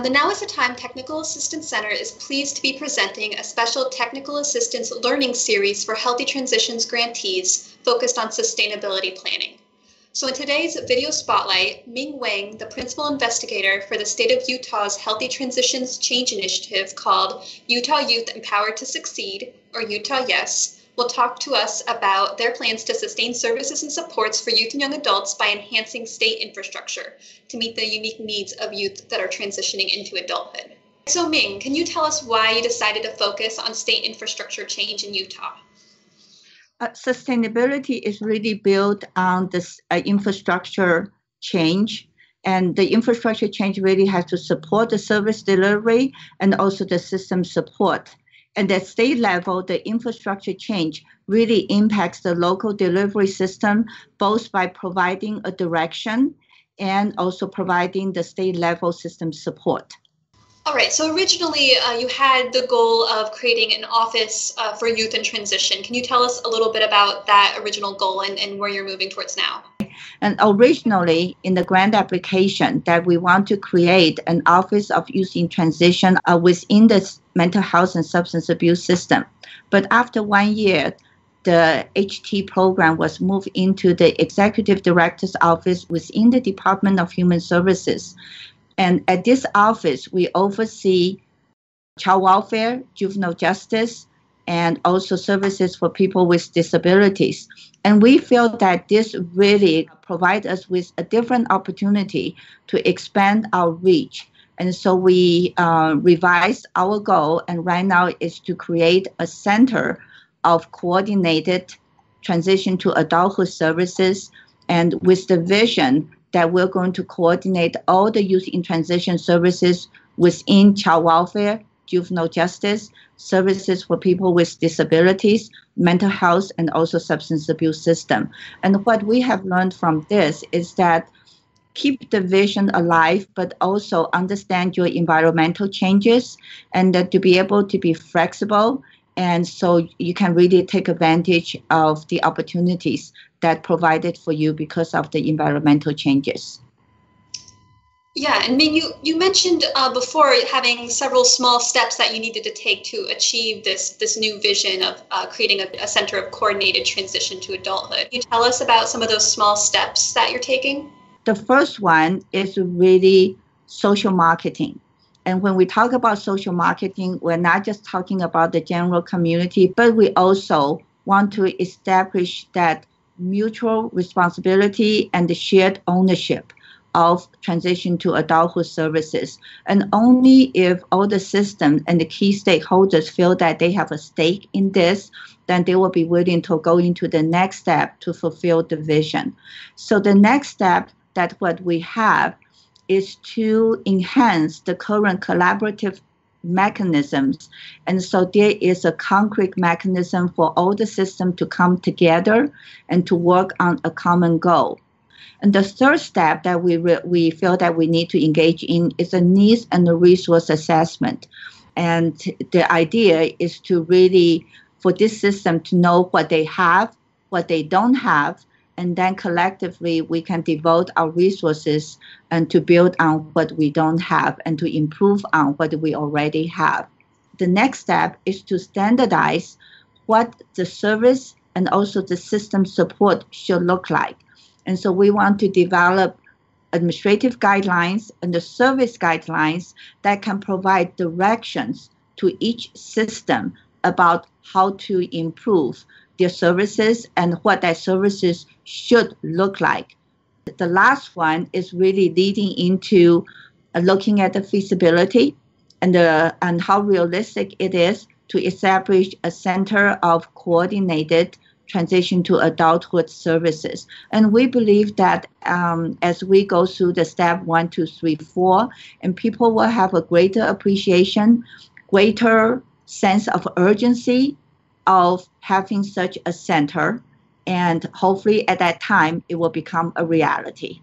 The Now is the Time Technical Assistance Center is pleased to be presenting a special Technical Assistance Learning Series for Healthy Transitions grantees focused on sustainability planning. So in today's video spotlight, Ming Wang, the principal investigator for the state of Utah's Healthy Transitions Change Initiative called Utah Youth Empowered to Succeed, or Utah Yes, will talk to us about their plans to sustain services and supports for youth and young adults by enhancing state infrastructure to meet the unique needs of youth that are transitioning into adulthood. So Ming, can you tell us why you decided to focus on state infrastructure change in Utah? Sustainability is really built on this infrastructure change. And the infrastructure change really has to support the service delivery and also the system support. And at state level, the infrastructure change really impacts the local delivery system, both by providing a direction and also providing the state level system support. All right, so originally you had the goal of creating an office for youth in transition. Can you tell us a little bit about that original goal and where you're moving towards now? And originally in the grant application that we want to create an office of youth in transition within the mental health and substance abuse system. But after 1 year, the HT program was moved into the executive director's office within the Department of Human Services. And at this office, we oversee child welfare, juvenile justice, and also services for people with disabilities. And we feel that this really provides us with a different opportunity to expand our reach. And so we revised our goal, and right now is to create a center of coordinated transition to adulthood services, and with the vision that we're going to coordinate all the youth in transition services within child welfare, juvenile justice, services for people with disabilities, mental health, and also substance abuse system. And what we have learned from this is that keep the vision alive, but also understand your environmental changes, and that to be able to be flexible, and so you can really take advantage of the opportunities that provided for you because of the environmental changes. Yeah, and Ming, you mentioned before having several small steps that you needed to take to achieve this new vision of creating a center of coordinated transition to adulthood. Can you tell us about some of those small steps that you're taking? The first one is really social marketing. And when we talk about social marketing, we're not just talking about the general community, but we also want to establish that mutual responsibility and the shared ownership of transition to adulthood services. And only if all the systems and the key stakeholders feel that they have a stake in this, then they will be willing to go into the next step to fulfill the vision. So the next step that what we have is to enhance the current collaborative mechanisms. And so there is a concrete mechanism for all the systems to come together and to work on a common goal. And the third step that we feel that we need to engage in is a needs and the resource assessment. And the idea is to really, for this system to know what they have, what they don't have, and then collectively we can devote our resources and to build on what we don't have and to improve on what we already have. The next step is to standardize what the service and also the system support should look like. And so we want to develop administrative guidelines and the service guidelines that can provide directions to each system about how to improve their services and what their services should look like. The last one is really leading into looking at the feasibility and how realistic it is to establish a center of coordinated transition to adulthood services. And we believe that as we go through the step 1, 2, 3, 4, and people will have a greater appreciation, greater sense of urgency of having such a center, and hopefully at that time it will become a reality.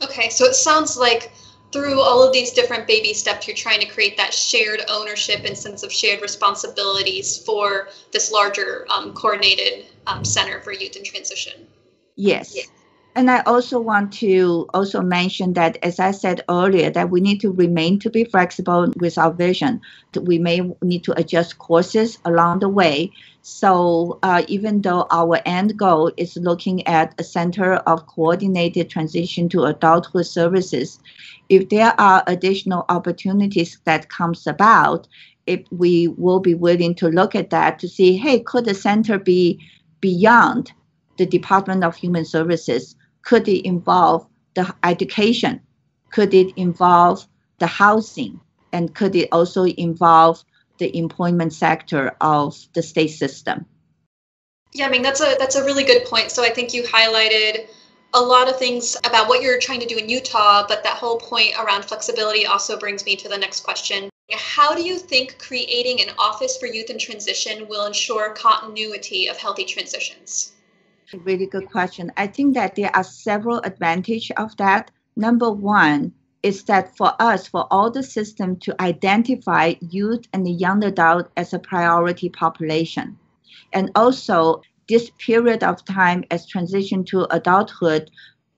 Okay, so it sounds like through all of these different baby steps, you're trying to create that shared ownership and sense of shared responsibilities for this larger coordinated center for youth in transition. Yes. And I also want to also mention that, as I said earlier, that we need to remain to be flexible with our vision. We may need to adjust courses along the way. So even though our end goal is looking at a center of coordinated transition to adulthood services, if there are additional opportunities that comes about, if we will be willing to look at that to see, hey, could the center be beyond the Department of Human Services? Could it involve the education? Could it involve the housing? And could it also involve the employment sector of the state system? Yeah, I mean, that's a really good point. So I think you highlighted a lot of things about what you're trying to do in Utah, but that whole point around flexibility also brings me to the next question. How do you think creating an office for youth in transition will ensure continuity of healthy transitions? A really good question. I think that there are several advantages of that. Number one is that for us, for all the system to identify youth and the young adult as a priority population. And also this period of time as transition to adulthood,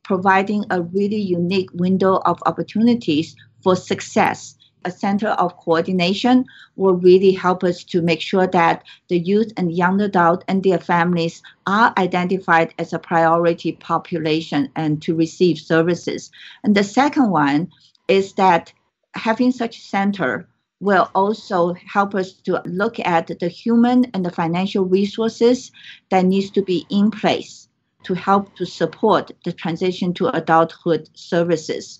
providing a really unique window of opportunities for success. A center of coordination will really help us to make sure that the youth and young adult and their families are identified as a priority population and to receive services. And the second one is that having such a center will also help us to look at the human and the financial resources that needs to be in place to help to support the transition to adulthood services.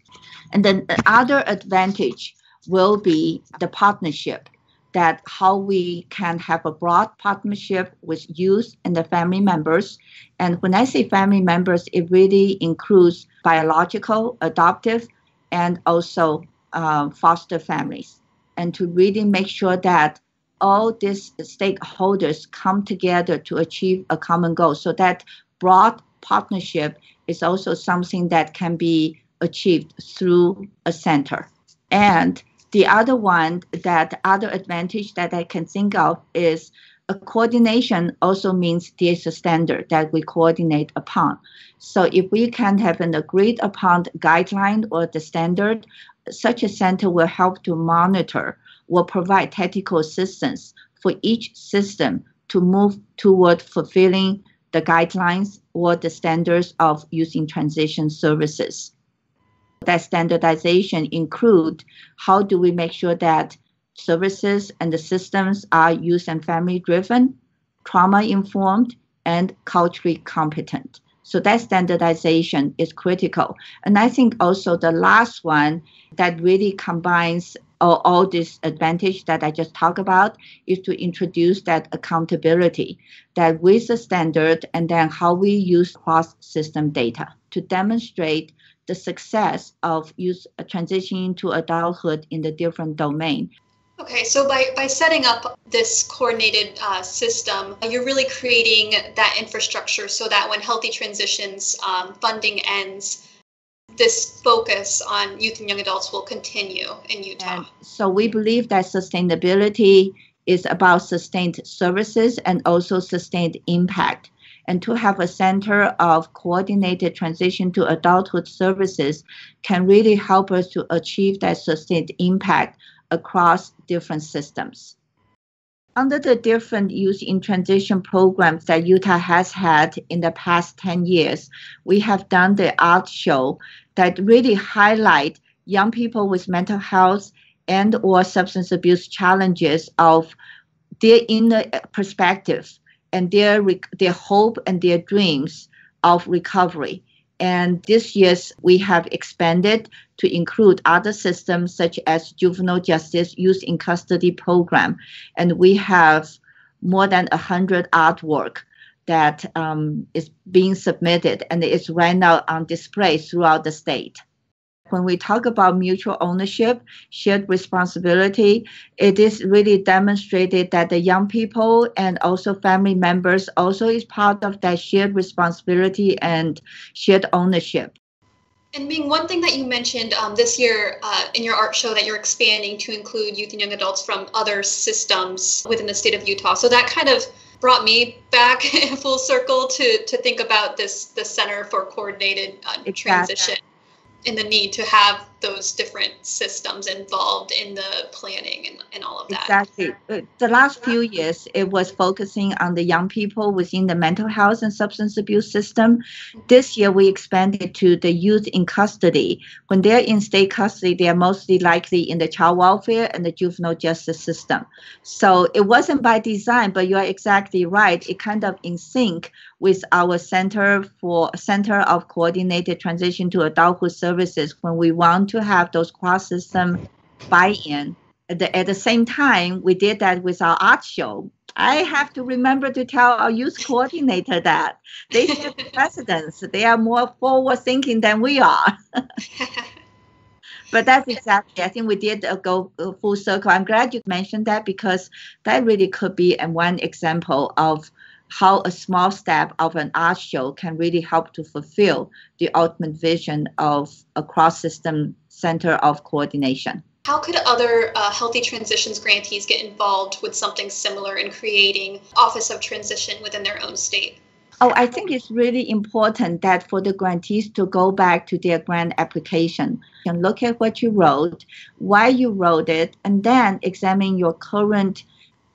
And then the other advantage will be the partnership, that how we can have a broad partnership with youth and the family members. And when I say family members, it really includes biological, adoptive, and also foster families. And to really make sure that all these stakeholders come together to achieve a common goal. So that broad partnership is also something that can be achieved through a center. And the other one, that other advantage that I can think of is a coordination also means there's a standard that we coordinate upon. So if we can have an agreed upon guideline or the standard, such a center will help to monitor, will provide technical assistance for each system to move toward fulfilling the guidelines or the standards of using transition services. That standardization include how do we make sure that services and the systems are youth and family driven, trauma informed, and culturally competent. So that standardization is critical. And I think also the last one that really combines all this advantage that I just talked about is to introduce that accountability, that with the standard and then how we use cross-system data to demonstrate the success of youth transitioning to adulthood in the different domain. Okay, so by setting up this coordinated system, you're really creating that infrastructure so that when healthy transitions funding ends, this focus on youth and young adults will continue in Utah. And so we believe that sustainability is about sustained services and also sustained impact. And to have a center of coordinated transition to adulthood services can really help us to achieve that sustained impact across different systems. Under the different youth in transition programs that Utah has had in the past 10 years, we have done the art show that really highlight young people with mental health and or substance abuse challenges of their inner perspective and their hope and their dreams of recovery. And this year, we have expanded to include other systems such as juvenile justice youth in custody program. And we have more than 100 artwork that is being submitted and is right now on display throughout the state. When we talk about mutual ownership, shared responsibility, it is really demonstrated that the young people and also family members also is part of that shared responsibility and shared ownership. And Ming, one thing that you mentioned this year in your art show that you're expanding to include youth and young adults from other systems within the state of Utah. So that kind of brought me back full circle to think about the Center for Coordinated Transition and the need to have those different systems involved in the planning and all of that. Exactly. The last few years, it was focusing on the young people within the mental health and substance abuse system. This year, we expanded to the youth in custody. When they're in state custody, they are mostly likely in the child welfare and the juvenile justice system. So it wasn't by design, but you are exactly right. It kind of in sync with our Center of Coordinated Transition to Adulthood Services when we want to have those cross-system buy-in. At the same time, we did that with our art show. I have to remember to tell our youth coordinator that they set the precedence. They are more forward-thinking than we are. But that's exactly, I think we did go full circle. I'm glad you mentioned that because that really could be one example of how a small step of an art show can really help to fulfill the ultimate vision of a cross-system center of coordination. How could other Healthy Transitions grantees get involved with something similar in creating Office of Transition within their own state? Oh, I think it's really important that for the grantees to go back to their grant application and look at what you wrote, why you wrote it, and then examine your current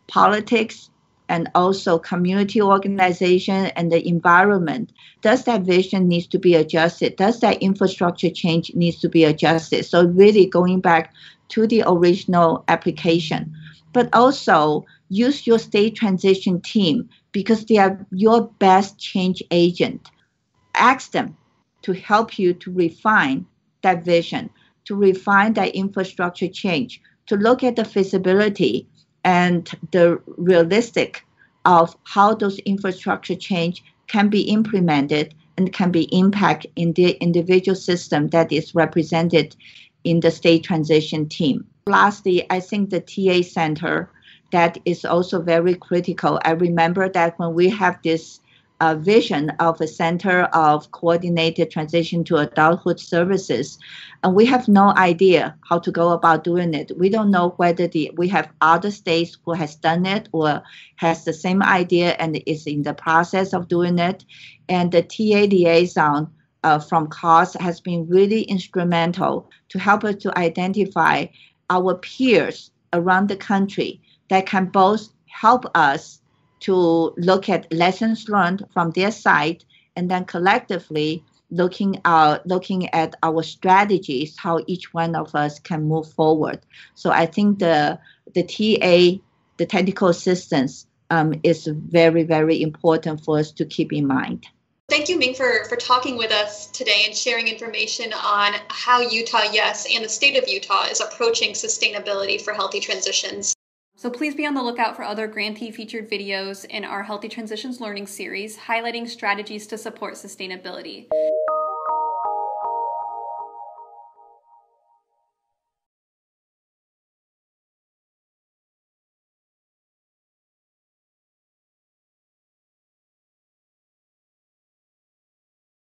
politics and also community organization and the environment. Does that vision needs to be adjusted? Does that infrastructure change needs to be adjusted? So really going back to the original application, but also use your state transition team because they are your best change agent. Ask them to help you to refine that vision, to refine that infrastructure change, to look at the feasibility and the realistic of how those infrastructure change can be implemented and can be impact in the individual system that is represented in the state transition team. Lastly, I think the TA center, that is also very critical. I remember that when we have this vision of a center of coordinated transition to adulthood services, and we have no idea how to go about doing it. We don't know whether we have other states who has done it or has the same idea and is in the process of doing it. And the TA liaison from COS has been really instrumental to help us to identify our peers around the country that can both help us to look at lessons learned from their side and then collectively looking at our strategies, how each one of us can move forward. So I think the TA, the technical assistance, is very, very important for us to keep in mind. Thank you, Ming, for talking with us today and sharing information on how Utah Yes and the state of Utah is approaching sustainability for healthy transitions. So please be on the lookout for other grantee-featured videos in our Healthy Transitions Learning Series highlighting strategies to support sustainability.